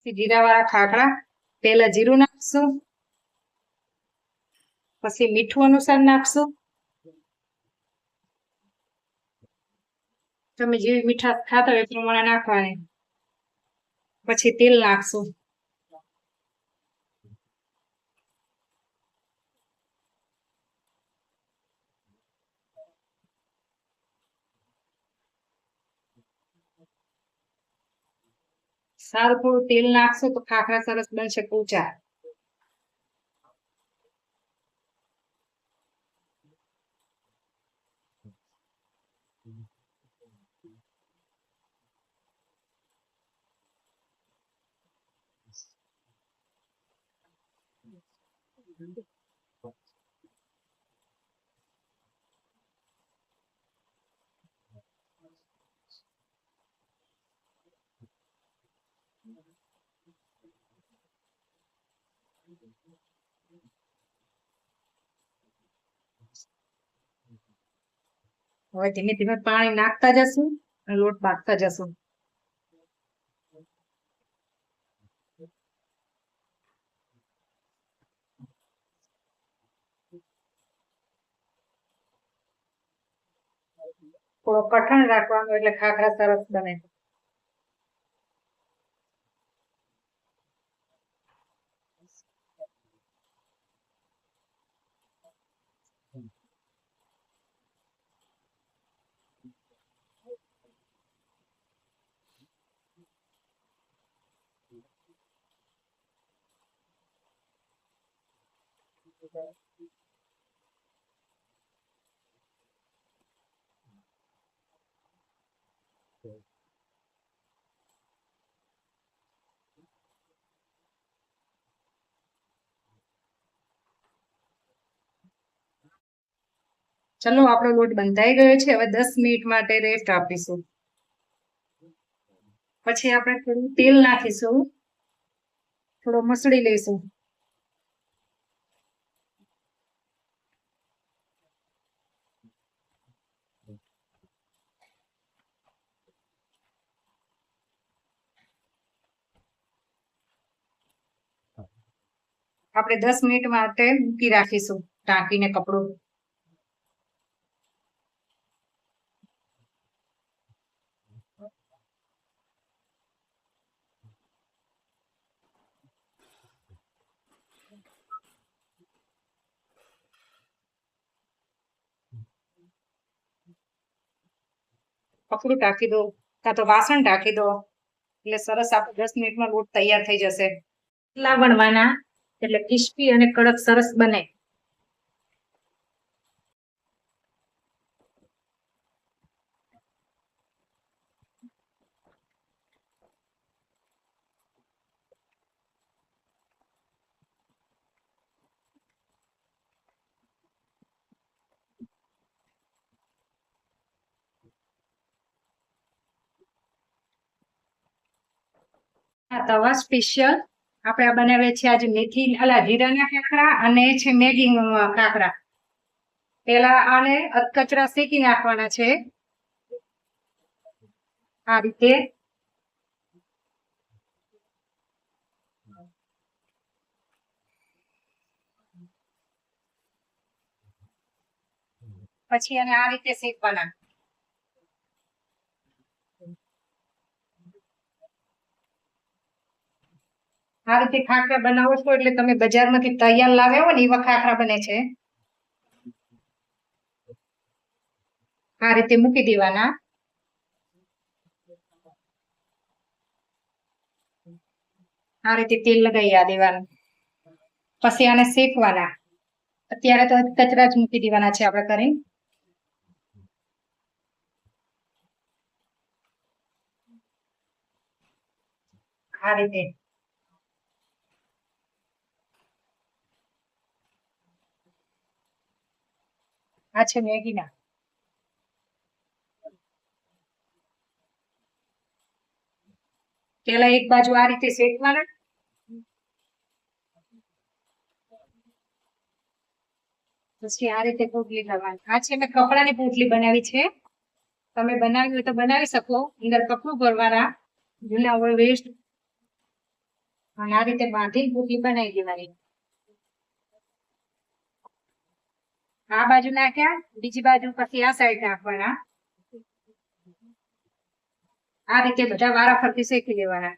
જીરાવાળા ખાખરા. પહેલા જીરું નાખશું, પછી મીઠું અનુસાર નાખશું. તમે જેવી મીઠાશ ખાતા હોય એ પ્રમાણે નાખવાની. પછી તેલ નાખશું. સારું થોડું તેલ નાખશું તો ખાખરા સરસ બનશે કૂચા. હવે ધીમે ધીમે પાણી નાખતા જશું અને લોટ બાંધતા જશું. થોડો કઠણ રાખવાનો એટલે ખાખરા સરસ બને. ચલો આપણો લોટ બંધાઈ ગયો છે. હવે 10 મિનિટ માટે રેસ્ટ આપીશું. પછી આપણે થોડું તેલ નાખીશું, થોડો મસળી લઈશું. આપણે 10 મિનિટ માટે મૂકી રાખીશું ઢાંકીને કપડું. કપડું ઢાંકી દો કાં તો વાસણ ઢાંકી દો એટલે સરસ આપણે 10 મિનિટમાં લોટ તૈયાર થઈ જશે. એટલા વણવાના એટલે ક્રિસ્પી અને કડક સરસ બને. આ તવા સ્પેશિયલ આપણે આ બનાવ્યા છે આજે મેથી જીરાના ખાખરા અને છે મેગી ખાખરા. પેલા આને અધકચરા શેકી નાખવાના છે આ રીતે. પછી એને આ રીતે શેકવાના. આ રીતે ખાખરા બનાવો છો એટલે તમે બજારમાંથી તૈયાર લાવ્યા હોય ને એવા ખાખરા બને છે. આ રીતે મૂકી દેવાના. આ રીતે તેલ લગાવી દેવાનું. પછી આને શેકવાના. અત્યારે તો કચરા જ મૂકી દેવાના છે આપણે કરી. આ રીતે આ છે મેગીના. પેલા એક બાજુ આ રીતે શેકવાના. પછી આ રીતે પોટલી કરવાની. આ છે મેં કપડાની પોટલી બનાવી છે. તમે બનાવી હોય તો બનાવી શકો. અંદર કપડું ભરવાના, જૂના હોય વેસ્ટ અને આ રીતે બાંધીને પૂરી બનાવી દેવાની. આ બાજુ નાખ્યા, બીજી બાજુ પછી આ સાઈડ નાખવાના. આ રીતે બધા વારા ફરતી શેકી દેવાના.